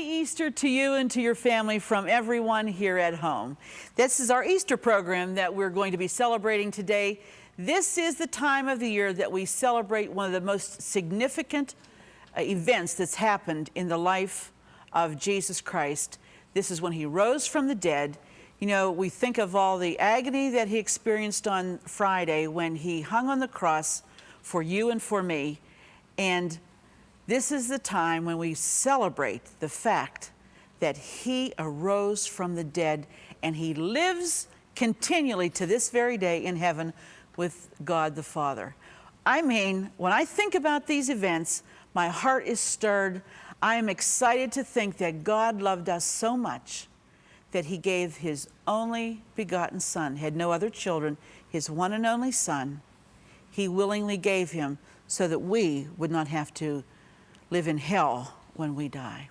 Easter to you and to your family from everyone here at home. This is our Easter program that we're going to be celebrating today. This is the time of the year that we celebrate one of the most significant events that's happened in the life of Jesus Christ. This is when he rose from the dead. You know, we think of all the agony that he experienced on Friday when he hung on the cross for you and for me. And this is the time when we celebrate the fact that he arose from the dead and he lives continually to this very day in heaven with God the Father. I mean, when I think about these events, my heart is stirred. I am excited to think that God loved us so much that he gave his only begotten Son, had no other children, his one and only Son. He willingly gave him so that we would not have to live in hell when we die.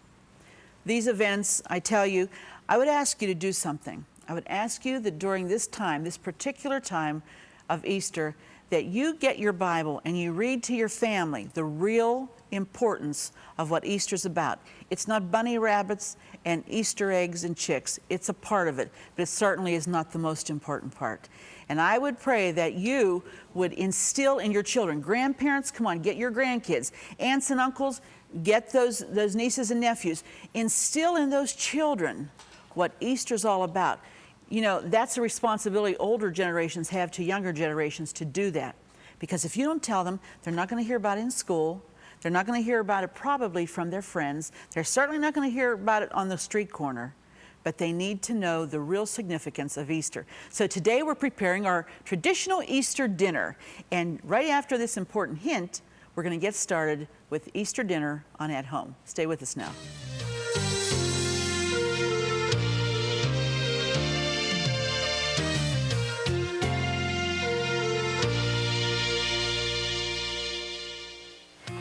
These events, I tell you, I would ask you to do something. I would ask you that during this time, this particular time of Easter, that you get your Bible and you read to your family the real importance of what Easter's about. It's not bunny rabbits and Easter eggs and chicks. It's a part of it, but it certainly is not the most important part. And I would pray that you would instill in your children, grandparents, come on, get your grandkids, aunts and uncles, get those nieces and nephews, instill in those children what Easter's all about. You know, that's a responsibility older generations have to younger generations to do that. Because if you don't tell them, they're not going to hear about it in school. They're not going to hear about it probably from their friends. They're certainly not going to hear about it on the street corner. But they need to know the real significance of Easter. So today we're preparing our traditional Easter dinner. And right after this important hint, we're going to get started with Easter dinner on At Home. Stay with us now.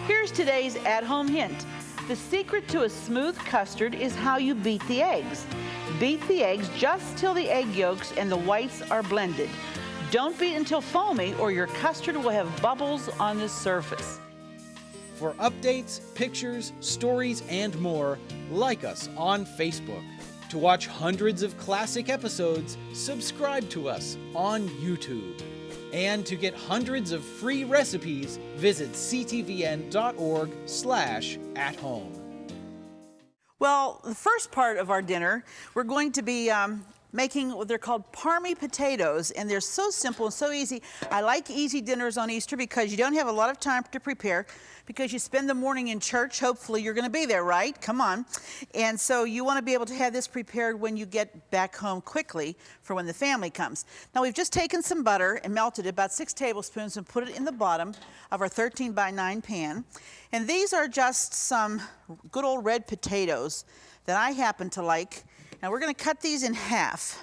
Here's today's at-home hint. The secret to a smooth custard is how you beat the eggs. Beat the eggs just till the egg yolks and the whites are blended. Don't beat until foamy or your custard will have bubbles on the surface. For updates, pictures, stories, and more, like us on Facebook. To watch hundreds of classic episodes, subscribe to us on YouTube. And to get hundreds of free recipes, visit ctvn.org/athome. Well, the first part of our dinner, we're going to be making what they're called parmy potatoes, and they're so simple and so easy. I like easy dinners on Easter because you don't have a lot of time to prepare, because you spend the morning in church. Hopefully you're going to be there, right? Come on. And so you want to be able to have this prepared when you get back home quickly for when the family comes. Now we've just taken some butter and melted it, about 6 tablespoons, and put it in the bottom of our 13 by 9 pan. And these are just some good old red potatoes that I happen to like. Now we're going to cut these in half.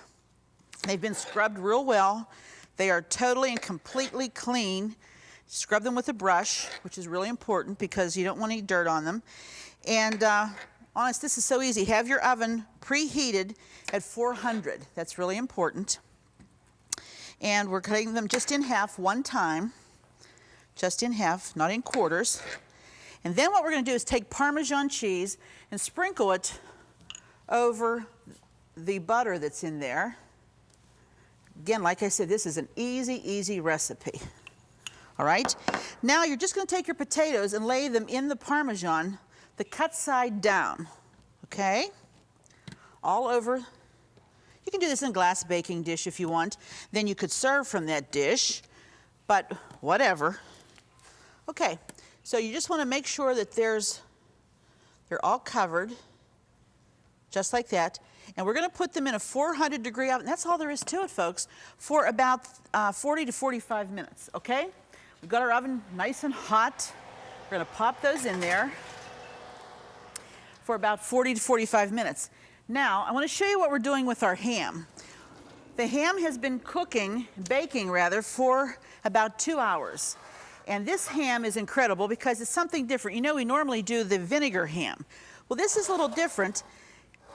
They've been scrubbed real well. They are totally and completely clean. Scrub them with a brush, which is really important because you don't want any dirt on them. And honest, this is so easy. Have your oven preheated at 400. That's really important. And we're cutting them just in half one time. Just in half, not in quarters. And then what we're going to do is take Parmesan cheese and sprinkle it over the butter that's in there. Again, like I said, this is an easy recipe. All right? Now you're just going to take your potatoes and lay them in the Parmesan, the cut side down. Okay? All over. You can do this in a glass baking dish if you want. Then you could serve from that dish, but whatever. Okay, so you just want to make sure that they're all covered, just like that. And we're going to put them in a 400-degree oven. That's all there is to it, folks, for about 40 to 45 minutes, okay? We've got our oven nice and hot. We're going to pop those in there for about 40 to 45 minutes. Now, I want to show you what we're doing with our ham. The ham has been baking rather, for about 2 hours. And this ham is incredible because it's something different. You know, we normally do the vinegar ham. Well, this is a little different.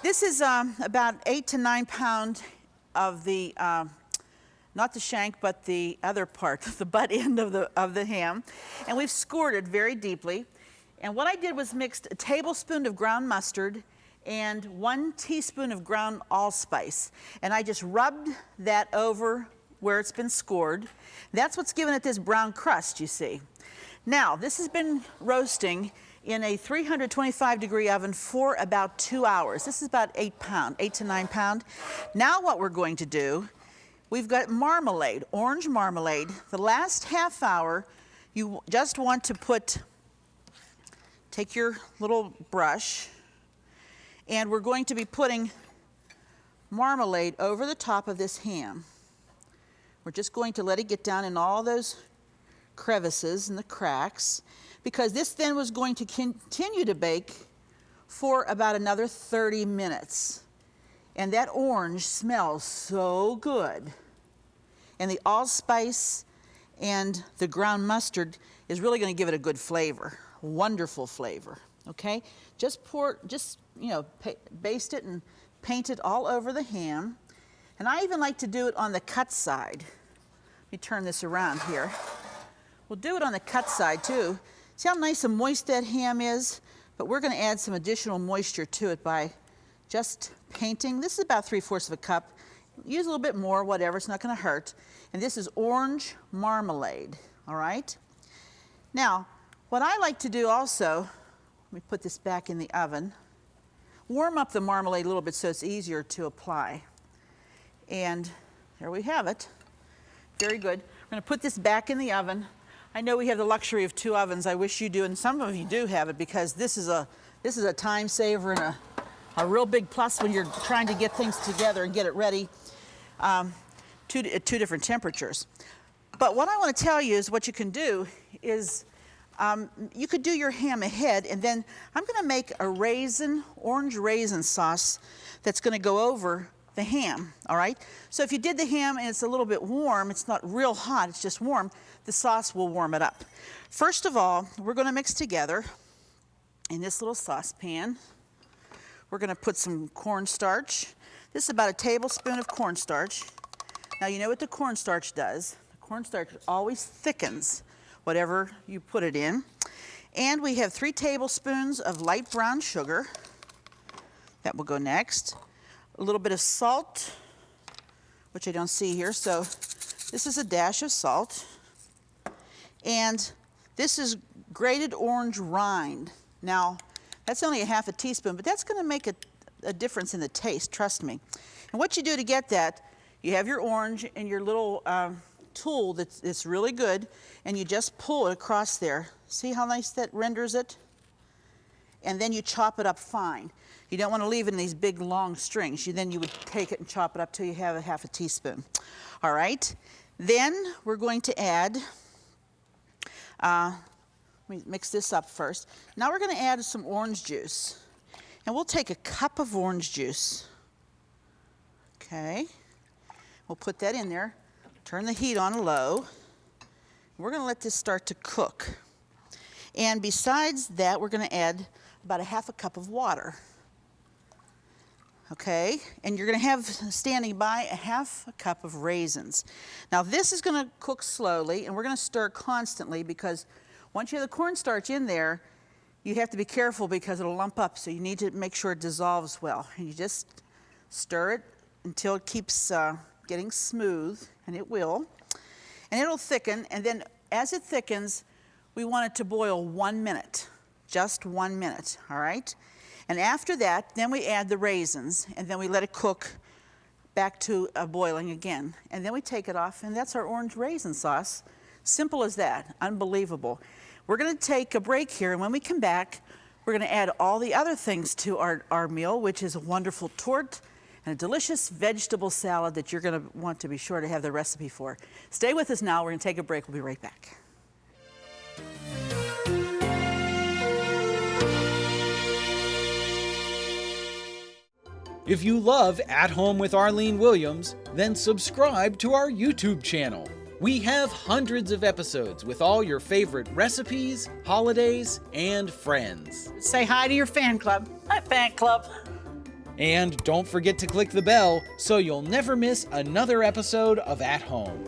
This is about 8 to 9 pounds of the, not the shank, but the other part, the butt end of the ham. And we've scored it very deeply. And what I did was mixed a tablespoon of ground mustard and 1 teaspoon of ground allspice. And I just rubbed that over where it's been scored. That's what's giving it this brown crust, you see. Now, this has been roasting in a 325-degree oven for about 2 hours. This is about 8 to 9 pound. Now what we're going to do, we've got marmalade, orange marmalade. The last half hour, you just want to take your little brush, and we're going to be putting marmalade over the top of this ham. We're just going to let it get down in all those crevices and the cracks, because this then was going to continue to bake for about another 30 minutes. And that orange smells so good. And the allspice and the ground mustard is really going to give it a good flavor, wonderful flavor. Okay, just baste it and paint it all over the ham. And I even like to do it on the cut side. Let me turn this around here. We'll do it on the cut side too. See how nice and moist that ham is? But we're going to add some additional moisture to it by just painting. This is about 3/4 of a cup. Use a little bit more, whatever, it's not going to hurt. And this is orange marmalade, all right? Now, what I like to do also, let me put this back in the oven, warm up the marmalade a little bit so it's easier to apply. And there we have it. Very good. We're going to put this back in the oven. I know we have the luxury of 2 ovens. I wish you do, and some of you do have it, because this is a time saver and a real big plus when you're trying to get things together and get it ready at 2 different temperatures. But what I want to tell you is what you can do is you could do your ham ahead, and then I'm going to make a orange raisin sauce that's going to go over the ham, all right? So if you did the ham and it's a little bit warm, it's not real hot, it's just warm, the sauce will warm it up. First of all, we're going to mix together in this little saucepan. We're going to put some cornstarch. This is about a tablespoon of cornstarch. Now you know what the cornstarch does. The cornstarch always thickens whatever you put it in. And we have 3 tablespoons of light brown sugar. That will go next. A little bit of salt, which I don't see here, so this is a dash of salt. And this is grated orange rind. Now, that's only a 1/2 teaspoon, but that's going to make a difference in the taste, trust me. And what you do to get that, you have your orange and your little tool that's really good, and you just pull it across there. See how nice that renders it? And then you chop it up fine. You don't want to leave it in these big long strings. Then you would take it and chop it up till you have a 1/2 teaspoon. All right. Then we're going to add, let me mix this up first. Now we're going to add some orange juice. And we'll take a cup of orange juice. Okay. We'll put that in there. Turn the heat on low. We're going to let this start to cook. And besides that, we're going to add about a 1/2 cup of water. Okay, and you're going to have standing by a 1/2 cup of raisins. Now this is going to cook slowly, and we're going to stir constantly, because once you have the cornstarch in there, you have to be careful because it'll lump up, so you need to make sure it dissolves well. And you just stir it until it keeps getting smooth, and it will. And it'll thicken, and then as it thickens, we want it to boil 1 minute, just 1 minute, all right? And after that, then we add the raisins, and then we let it cook back to boiling again. And then we take it off, and that's our orange raisin sauce. Simple as that, unbelievable. We're going to take a break here, and when we come back, we're going to add all the other things to our meal, which is a wonderful torte and a delicious vegetable salad that you're going to want to be sure to have the recipe for. Stay with us now. We're going to take a break. We'll be right back. If you love At Home with Arlene Williams, then subscribe to our YouTube channel. We have hundreds of episodes with all your favorite recipes, holidays, and friends. Say hi to your fan club. Hi, fan club. And don't forget to click the bell so you'll never miss another episode of At Home.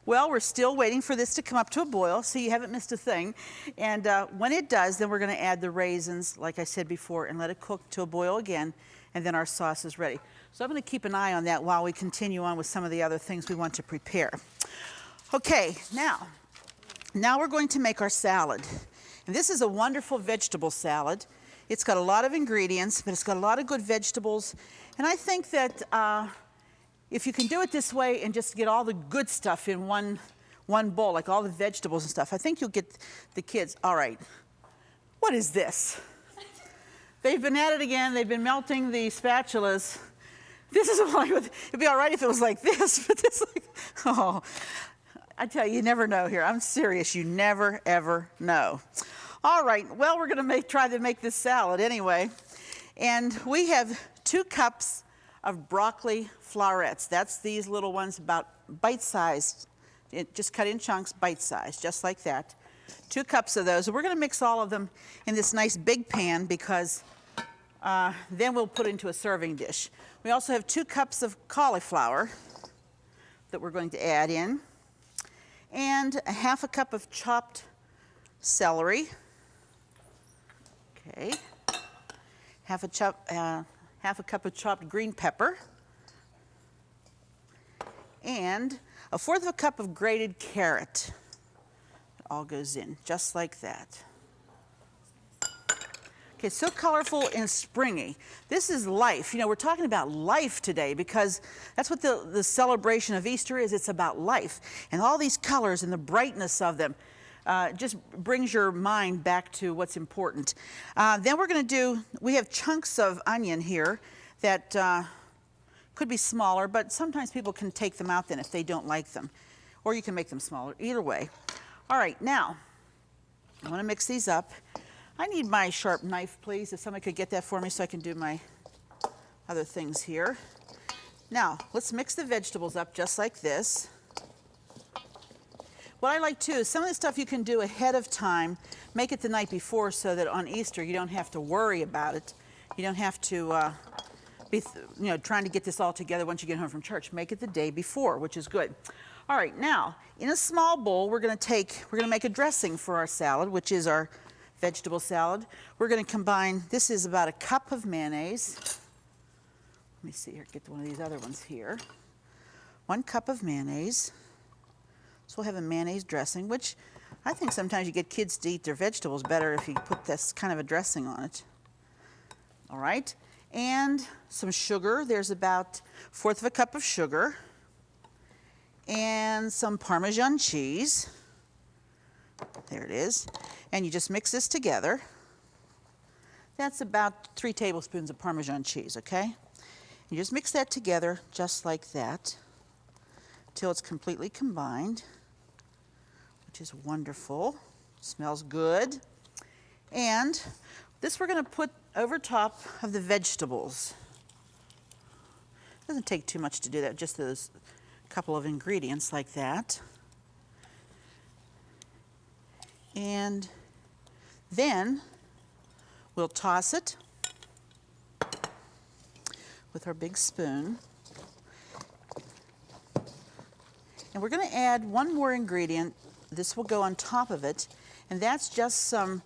Well, we're still waiting for this to come up to a boil, so you haven't missed a thing. And when it does, then we're going to add the raisins, like I said before, and let it cook to a boil again, and then our sauce is ready. So I'm going to keep an eye on that while we continue on with some of the other things we want to prepare. Okay, now we're going to make our salad. And this is a wonderful vegetable salad. It's got a lot of ingredients, but it's got a lot of good vegetables. And I think that if you can do it this way and just get all the good stuff in one bowl, like all the vegetables and stuff, I think you'll get the kids. All right, what is this? They've been at it again. They've been melting the spatulas. This is like, it'd be all right if it was like this, but this, like, oh, I tell you, you never know here. I'm serious. You never, ever know. All right, well, we're going to try to make this salad anyway. And we have 2 cups of broccoli florets. That's these little ones, about bite-sized. Just cut in chunks, bite-sized, just like that. 2 cups of those. And we're going to mix all of them in this nice big pan because then we'll put into a serving dish. We also have 2 cups of cauliflower that we're going to add in, and a 1/2 cup of chopped celery. Okay. 1/2 cup of chopped green pepper, and 1/4 cup of grated carrot. It all goes in just like that. Okay, so colorful and springy. This is life. You know, we're talking about life today because that's what the celebration of Easter is. It's about life. And all these colors and the brightness of them just brings your mind back to what's important. Then we're going to we have chunks of onion here that could be smaller, but sometimes people can take them out then if they don't like them. Or you can make them smaller, either way. All right, now, I want to mix these up. I need my sharp knife, please, if somebody could get that for me so I can do my other things here. Now, let's mix the vegetables up just like this. What I like too is some of the stuff you can do ahead of time, make it the night before so that on Easter you don't have to worry about it. You don't have to be trying to get this all together once you get home from church. Make it the day before, which is good. All right, now, in a small bowl, we're going to make a dressing for our salad, which is our vegetable salad. We're going to combine, this is about 1 cup of mayonnaise. Let me see here, get one of these other ones here. 1 cup of mayonnaise. So we'll have a mayonnaise dressing, which I think sometimes you get kids to eat their vegetables better if you put this kind of a dressing on it. All right, and some sugar. There's about 1/4 cup of sugar. And some Parmesan cheese. There it is. And you just mix this together. That's about 3 tablespoons of Parmesan cheese, okay? You just mix that together just like that till it's completely combined, which is wonderful. Smells good. And this we're going to put over top of the vegetables. Doesn't take too much to do that, just those couple of ingredients like that. And then we'll toss it with our big spoon. And we're going to add one more ingredient. This will go on top of it, and that's just some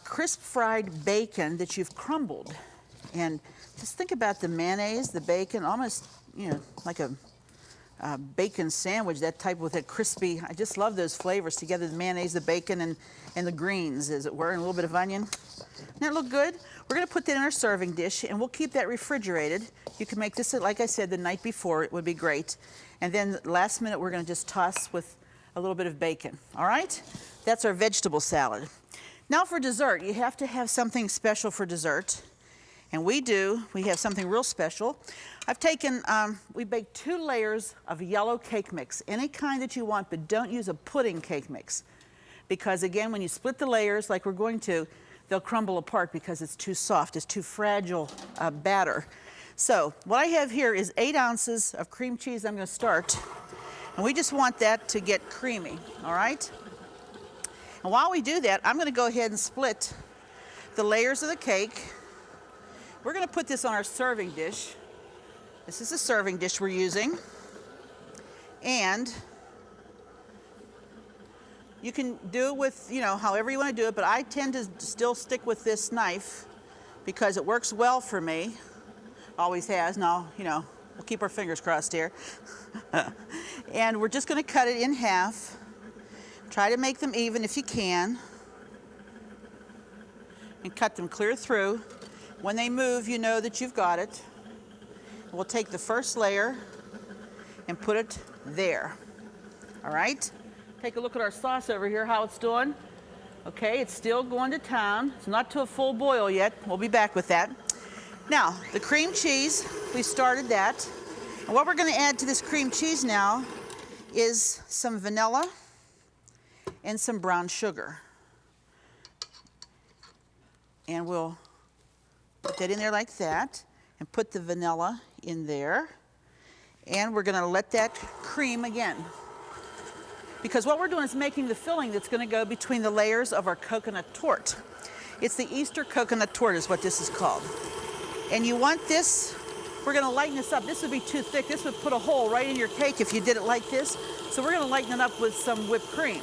crisp fried bacon that you've crumbled. And just think about the mayonnaise, the bacon, almost, like a bacon sandwich, that type with that crispy. I just love those flavors together, the mayonnaise, the bacon, and the greens, as it were, and a little bit of onion. Doesn't that look good? We're going to put that in our serving dish, and we'll keep that refrigerated. You can make this, like I said, the night before. It would be great. And then last minute, we're going to just toss with a little bit of bacon. All right? That's our vegetable salad. Now for dessert, you have to have something special for dessert. And we do. We have something real special. I've taken, we baked 2 layers of yellow cake mix, any kind that you want, but don't use a pudding cake mix. Because again, when you split the layers like we're going to, they'll crumble apart because it's too soft, it's too fragile batter. So what I have here is 8 ounces of cream cheese. I'm going to start. And we just want that to get creamy, all right? And while we do that, I'm going to go ahead and split the layers of the cake. We're going to put this on our serving dish. This is the serving dish we're using. And You can do it with, however you want to do it, but I tend to still stick with this knife because it works well for me. Always has. Now, we'll keep our fingers crossed here. And we're just going to cut it in half. Try to make them even if you can. And cut them clear through. When they move, you know that you've got it. We'll take the first layer and put it there. All right? Take a look at our sauce over here, how it's doing. Okay, it's still going to town. It's not to a full boil yet. We'll be back with that. Now, the cream cheese, we started that. And what we're going to add to this cream cheese now is some vanilla and some brown sugar. And we'll put that in there like that and put the vanilla in there. And we're going to let that cream again. Because what we're doing is making the filling that's going to go between the layers of our coconut torte. It's the Easter coconut torte is what this is called. And you want this, we're going to lighten this up. This would be too thick. This would put a hole right in your cake if you did it like this. So we're going to lighten it up with some whipped cream.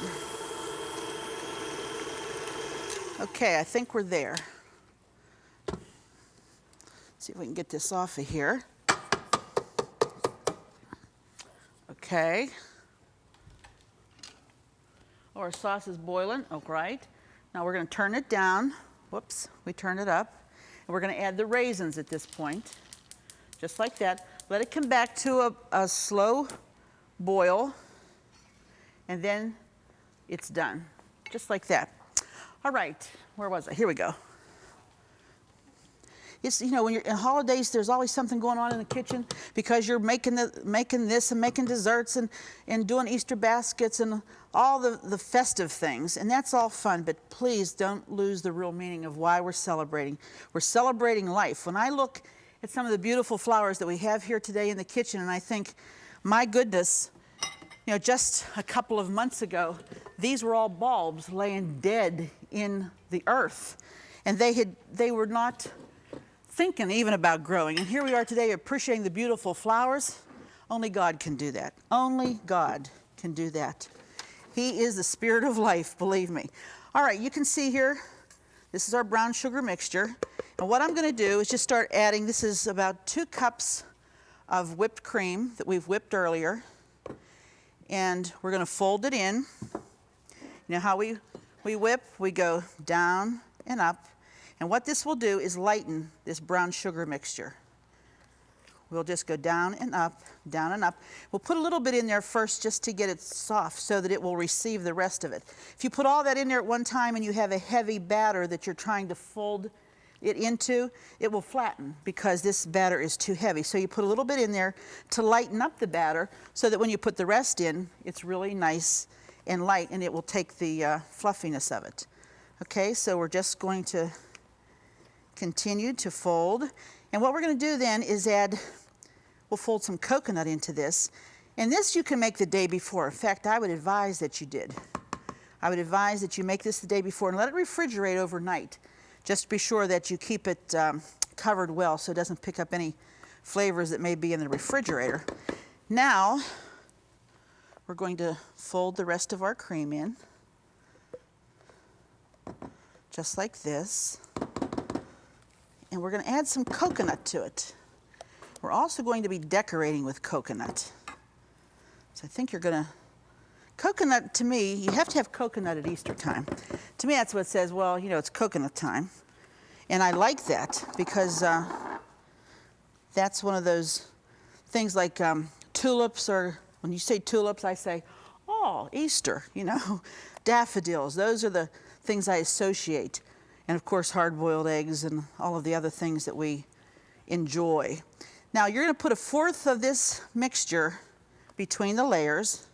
Okay, I think we're there. See if we can get this off of here. Okay. Oh, our sauce is boiling. Oh, right. Now we're going to turn it down. Whoops, we turn it up. And we're going to add the raisins at this point. Just like that. Let it come back to a slow boil. And then it's done. Just like that. All right. Where was I? Here we go. It's, when you're in holidays, there's always something going on in the kitchen because you're making this and making desserts and doing Easter baskets and all the festive things. And that's all fun, but please don't lose the real meaning of why we're celebrating. We're celebrating life. When I look at some of the beautiful flowers that we have here today in the kitchen, and I think, my goodness, just a couple of months ago, these were all bulbs laying dead in the earth. And they were not thinking even about growing. And here we are today appreciating the beautiful flowers. Only God can do that. Only God can do that. He is the spirit of life, believe me. All right, you can see here, this is our brown sugar mixture. And what I'm going to do is just start adding, this is about 2 cups of whipped cream that we've whipped earlier. And we're going to fold it in. You know how we whip? We go down and up. And what this will do is lighten this brown sugar mixture. We'll just go down and up, down and up. We'll put a little bit in there first just to get it soft so that it will receive the rest of it. If you put all that in there at one time and you have a heavy batter that you're trying to fold it into, it will flatten because this batter is too heavy. So you put a little bit in there to lighten up the batter so that when you put the rest in, it's really nice and light and it will take the fluffiness of it. Okay, so we're just going to continue to fold. And what we're going to do then is we'll fold some coconut into this. And this you can make the day before. In fact, I would advise that you did. I would advise that you make this the day before and let it refrigerate overnight. Just to be sure that you keep it covered well so it doesn't pick up any flavors that may be in the refrigerator. Now, we're going to fold the rest of our cream in. Just like this. And we're going to add some coconut to it. We're also going to be decorating with coconut. So I think you're going to... Coconut, to me, you have to have coconut at Easter time. To me, that's what says, well, it's coconut time. And I like that because that's one of those things like tulips, or when you say tulips, I say, oh, Easter, daffodils. Those are the things I associate. And of course, hard-boiled eggs and all of the other things that we enjoy. Now, you're going to put 1/4 of this mixture between the layers.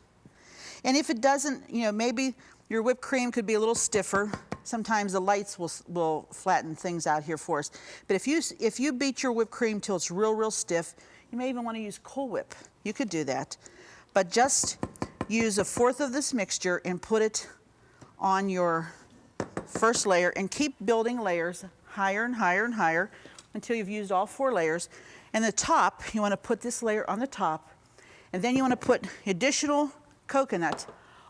And if it doesn't, maybe your whipped cream could be a little stiffer. Sometimes the lights will flatten things out here for us. But if you beat your whipped cream till it's real, real stiff, you may even want to use Cool Whip. You could do that. But just use 1/4 of this mixture and put it on your first layer and keep building layers higher and higher and higher until you've used all 4 layers. And the top, you want to put this layer on the top, and then you want to put additional coconut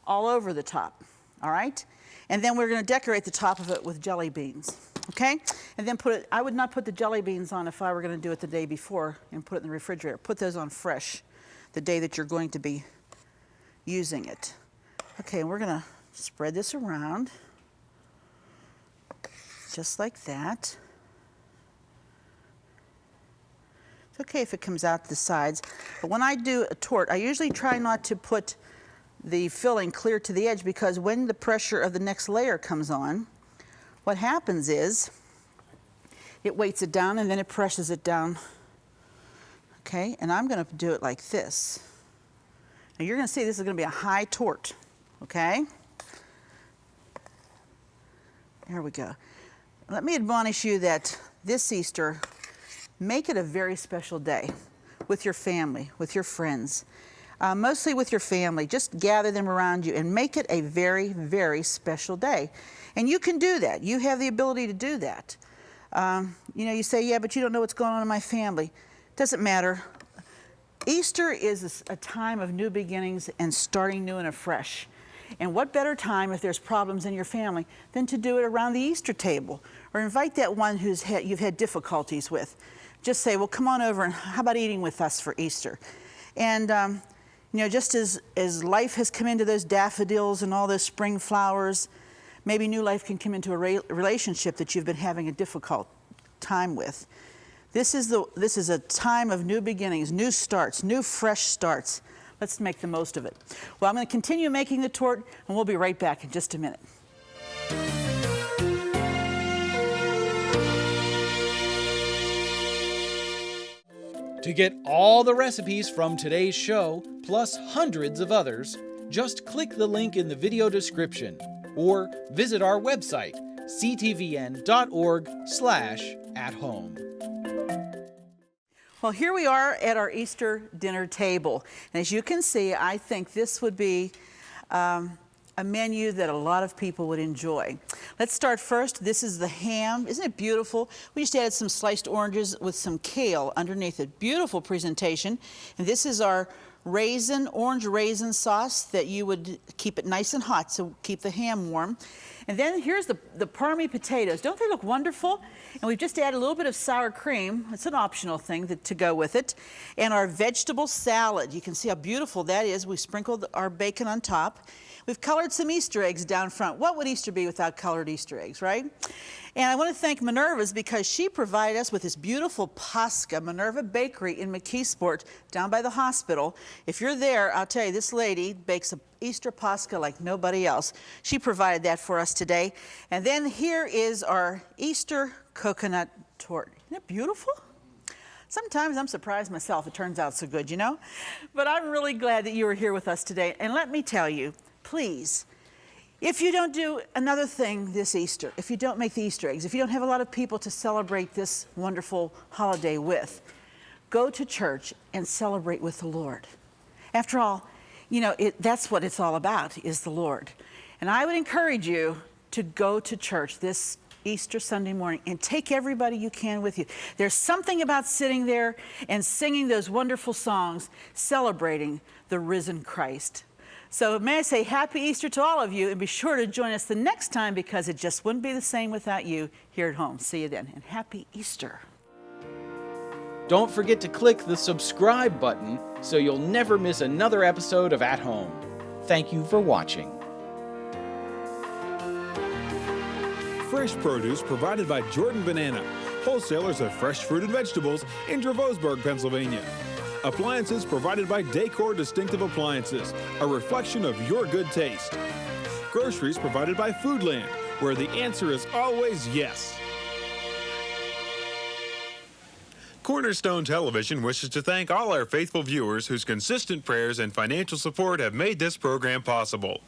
all over the top. all right? And then we're going to decorate the top of it with jelly beans, okay? And then I would not put the jelly beans on if I were going to do it the day before and put it in the refrigerator. Put those on fresh the day that you're going to be using it. Okay, and we're going to spread this around just like that. It's okay if it comes out the sides, but when I do a torte, I usually try not to put the filling clear to the edge, because when the pressure of the next layer comes on, what happens is it weights it down and then it presses it down. Okay, and I'm going to do it like this. Now you're going to see this is going to be a high torte, okay? There we go. Let me admonish you that this Easter, make it a very special day with your family, with your friends. Mostly with your family. Just gather them around you and make it a very, very special day. And you can do that. You have the ability to do that. You know, you say, yeah, but you don't know what's going on in my family. Doesn't matter. Easter is a time of new beginnings and starting new and afresh. And what better time, if there's problems in your family, than to do it around the Easter table, or invite that one you've had difficulties with. Just say, well, come on over, and how about eating with us for Easter? And you know, just as life has come into those daffodils and all those spring flowers, maybe new life can come into a relationship that you've been having a difficult time with. This is a time of new beginnings, new starts, new fresh starts. Let's make the most of it. Well, I'm going to continue making the torte, and we'll be right back in just a minute. To get all the recipes from today's show, plus hundreds of others, just click the link in the video description or visit our website, ctvn.org/at-home. Well, here we are at our Easter dinner table. And as you can see, I think this would be a menu that a lot of people would enjoy. Let's start first. This is the ham. Isn't it beautiful? We just added some sliced oranges with some kale underneath it. Beautiful presentation. And this is our orange raisin sauce that you would keep it nice and hot, so keep the ham warm. And then here's the parmy potatoes. Don't they look wonderful? And we've just added a little bit of sour cream. It's an optional thing to go with it. And our vegetable salad. You can see how beautiful that is. We sprinkled our bacon on top. We've colored some Easter eggs down front. What would Easter be without colored Easter eggs, right? And I want to thank Minerva's, because she provided us with this beautiful pasca, Minerva Bakery in McKeesport, down by the hospital. If you're there, I'll tell you, this lady bakes an Easter pasca like nobody else. She provided that for us today. And then here is our Easter coconut torte. Isn't it beautiful? Sometimes I'm surprised myself it turns out so good, you know? But I'm really glad that you were here with us today. And let me tell you, please, if you don't do another thing this Easter, if you don't make the Easter eggs, if you don't have a lot of people to celebrate this wonderful holiday with, go to church and celebrate with the Lord. After all, you know, that's what it's all about, is the Lord. And I would encourage you to go to church this Easter Sunday morning and take everybody you can with you. There's something about sitting there and singing those wonderful songs, celebrating the risen Christ. So may I say Happy Easter to all of you, and be sure to join us the next time, because it just wouldn't be the same without you here at home. See you then, and Happy Easter. Don't forget to click the subscribe button so you'll never miss another episode of At Home. Thank you for watching. Fresh produce provided by Jordan Banana, wholesalers of fresh fruit and vegetables in Dravosburg, Pennsylvania. Appliances provided by Decor Distinctive Appliances, a reflection of your good taste. Groceries provided by Foodland, where the answer is always yes. Cornerstone Television wishes to thank all our faithful viewers whose consistent prayers and financial support have made this program possible.